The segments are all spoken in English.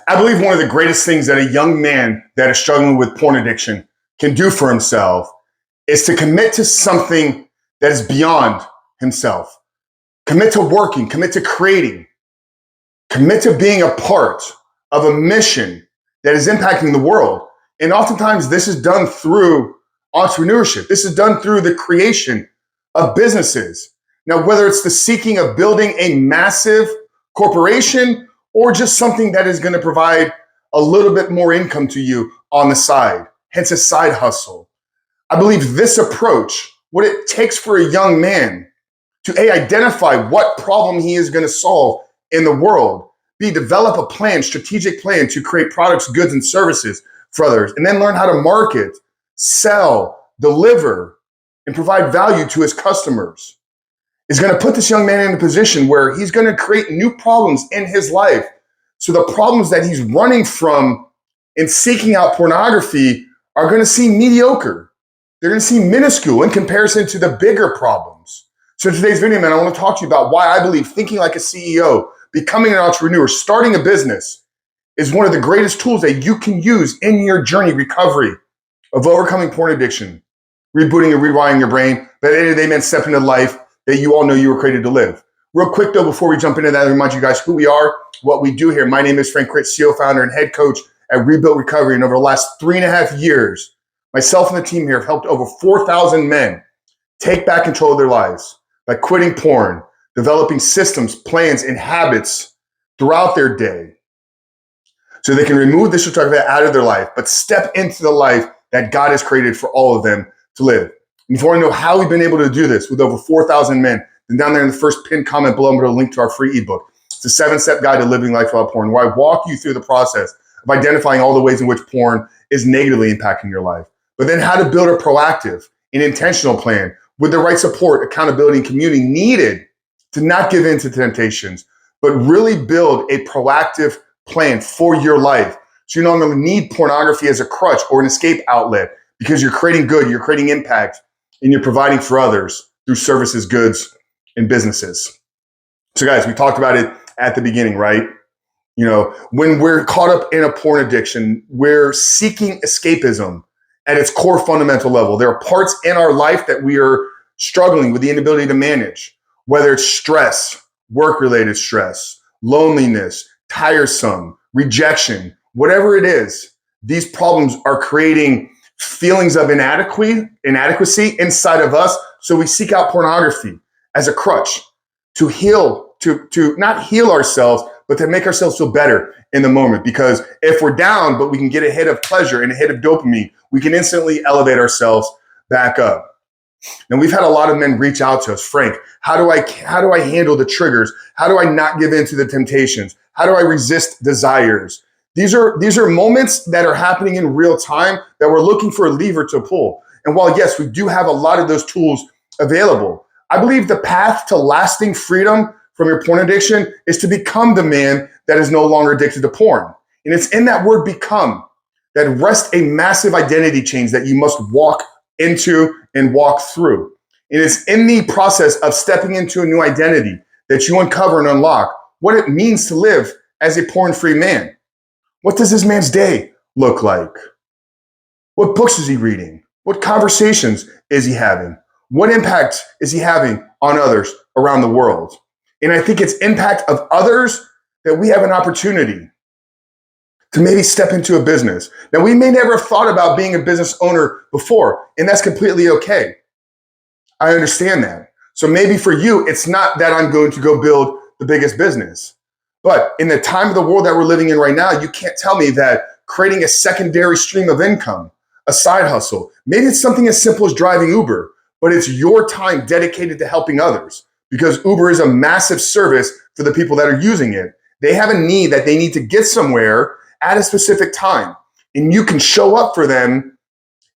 I believe one of the greatest things that a young man that is struggling with porn addiction can do for himself is to commit to something that is beyond himself. Commit to working, commit to creating, commit to being a part of a mission that is impacting the world. And oftentimes this is done through entrepreneurship. This is done through the creation of businesses. Now, whether it's the seeking of building a massive corporation or just something that is going to provide a little bit more income to you on the side, hence a side hustle. I believe this approach, what it takes for a young man to identify what problem he is going to solve in the world, B, develop a plan, strategic plan to create products, goods, and services for others, and then learn how to market, sell, deliver, and provide value to his customers, is going to put this young man in a position where he's going to create new problems in his life. So the problems that he's running from in seeking out pornography are going to seem mediocre. They're going to seem minuscule in comparison to the bigger problems. So in today's video, man, I want to talk to you about why I believe thinking like a CEO, becoming an entrepreneur, starting a business is one of the greatest tools that you can use in your journey recovery of overcoming porn addiction, rebooting and rewiring your brain, but at the end of the day, man, step into life that you all know you were created to live. Real quick though, before we jump into that, I remind you guys who we are, what we do here. My name is Frank Critch, CEO, founder, and head coach at Rebuilt Recovery. And over the last 3.5 years, myself and the team here have helped over 4,000 men take back control of their lives by quitting porn, developing systems, plans, and habits throughout their day so they can remove this destructive out of their life, but step into the life that God has created for all of them to live. And if you want to know how we've been able to do this with over 4,000 men, then down there in the first pinned comment below, I'm going to link to our free ebook. It's a 7-step guide to living life without porn, where I walk you through the process of identifying all the ways in which porn is negatively impacting your life, but then how to build a proactive and intentional plan with the right support, accountability, and community needed to not give in to temptations, but really build a proactive plan for your life. So you no longer need pornography as a crutch or an escape outlet because you're creating good, you're creating impact, and you're providing for others through services, goods, and businesses. So guys, we talked about it at the beginning, right? You know, when we're caught up in a porn addiction, we're seeking escapism at its core fundamental level. There are parts in our life that we are struggling with the inability to manage, whether it's stress, work-related stress, loneliness, tiresome, rejection, whatever it is. These problems are creating feelings of inadequacy inside of us. So we seek out pornography as a crutch to heal, to not heal ourselves, but to make ourselves feel better in the moment. Because if we're down, but we can get a hit of pleasure and a hit of dopamine, we can instantly elevate ourselves back up. And we've had a lot of men reach out to us, Frank, how do I handle the triggers? How do I not give in to the temptations? How do I resist desires? These are moments that are happening in real time that we're looking for a lever to pull. And while yes, we do have a lot of those tools available, I believe the path to lasting freedom from your porn addiction is to become the man that is no longer addicted to porn. And it's in that word become that rests a massive identity change that you must walk into and walk through. And it's in the process of stepping into a new identity that you uncover and unlock what it means to live as a porn-free man. What does this man's day look like? What books is he reading? What conversations is he having? What impact is he having on others around the world? And I think it's impact of others that we have an opportunity to maybe step into a business. Now, we may never have thought about being a business owner before, and that's completely okay. I understand that. So maybe for you, it's not that I'm going to go build the biggest business. But in the time of the world that we're living in right now, you can't tell me that creating a secondary stream of income, a side hustle, maybe it's something as simple as driving Uber, but it's your time dedicated to helping others because Uber is a massive service for the people that are using it. They have a need that they need to get somewhere at a specific time, and you can show up for them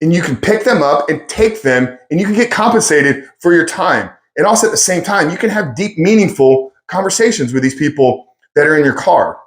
and you can pick them up and take them and you can get compensated for your time. And also at the same time, you can have deep, meaningful conversations with these people that are in your car.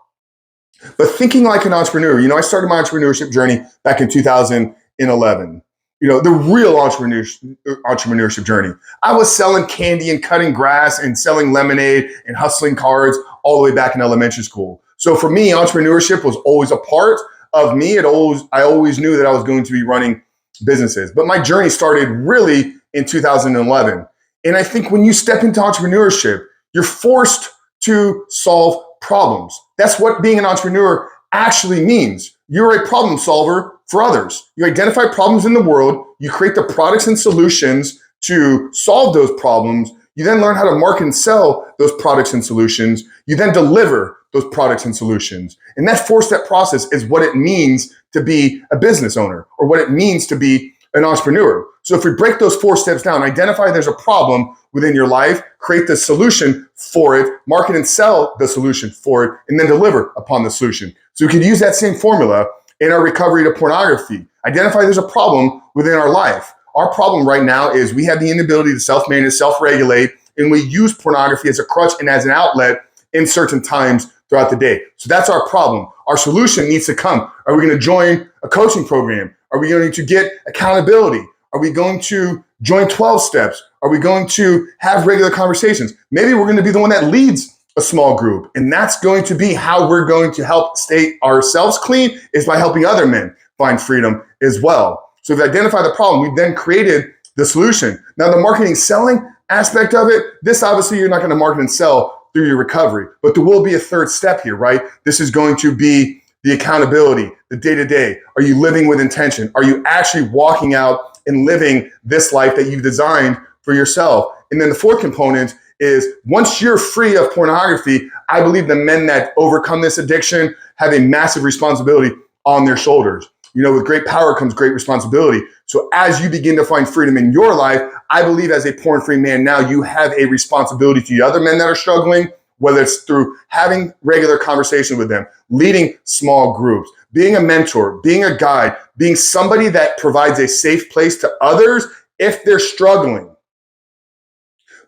But thinking like an entrepreneur, I started my entrepreneurship journey back in 2011. The real entrepreneurship journey. I was selling candy and cutting grass and selling lemonade and hustling cards all the way back in elementary school. So So for me, entrepreneurship was always a part of me. I always knew that I was going to be running businesses. But my journey started really in 2011. And I think when you step into entrepreneurship, you're forced to solve problems. That's what being an entrepreneur actually means. You're a problem solver for others. You identify problems in the world, you create the products and solutions to solve those problems. You then learn how to market and sell those products and solutions. You then deliver those products and solutions. And that 4-step process is what it means to be a business owner, or what it means to be an entrepreneur. So if we break those 4 steps down, identify there's a problem within your life, create the solution for it, market and sell the solution for it, and then deliver upon the solution. So we could use that same formula in our recovery to pornography. Identify there's a problem within our life. Our problem right now is we have the inability to self-manage, self-regulate, and we use pornography as a crutch and as an outlet in certain times throughout the day. So that's our problem. Our solution needs to come. Are we going to join a coaching program? Are we going to get accountability? Are we going to join 12 steps? Are we going to have regular conversations? Maybe we're going to be the one that leads a small group. And that's going to be how we're going to help stay ourselves clean, is by helping other men find freedom as well. So if we identify the problem, we've then created the solution. Now the marketing selling aspect of it, this obviously you're not going to market and sell through your recovery, but there will be a 3rd step here, right? This is going to be the accountability, the day-to-day. Are you living with intention? Are you actually walking out and living this life that you've designed for yourself? And then the 4th component is, once you're free of pornography, I believe the men that overcome this addiction have a massive responsibility on their shoulders. You know, with great power comes great responsibility. So as you begin to find freedom in your life, I believe as a porn-free man now, you have a responsibility to the other men that are struggling, whether it's through having regular conversation with them, leading small groups, being a mentor, being a guide, being somebody that provides a safe place to others if they're struggling.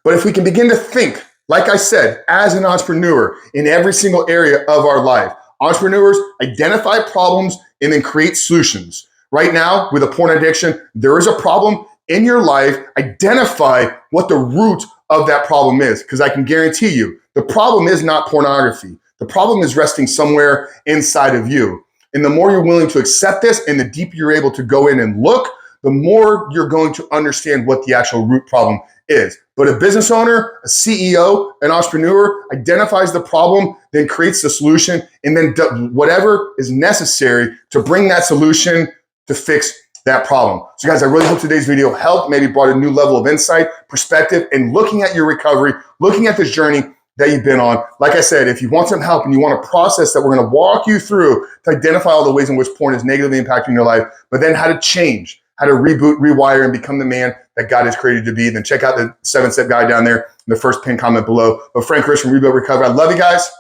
But if we can begin to think, like I said, as an entrepreneur in every single area of our life, entrepreneurs identify problems and then create solutions. Right now, with a porn addiction, there is a problem in your life. Identify what the root of that problem is, because I can guarantee you, the problem is not pornography. The problem is resting somewhere inside of you. And the more you're willing to accept this and the deeper you're able to go in and look, the more you're going to understand what the actual root problem is. But a business owner, a CEO, an entrepreneur identifies the problem, then creates the solution, and then does whatever is necessary to bring that solution to fix that problem. So guys, I really hope today's video helped, maybe brought a new level of insight, perspective, and looking at your recovery, looking at this journey that you've been on. Like I said, if you want some help and you want a process that we're going to walk you through to identify all the ways in which porn is negatively impacting your life, but then how to change, how to reboot, rewire, and become the man that God has created you to be, then check out the 7-step guide down there in the first pinned comment below. But Frank Rich from Rebuild Recover. I love you guys.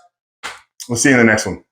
We'll see you in the next one.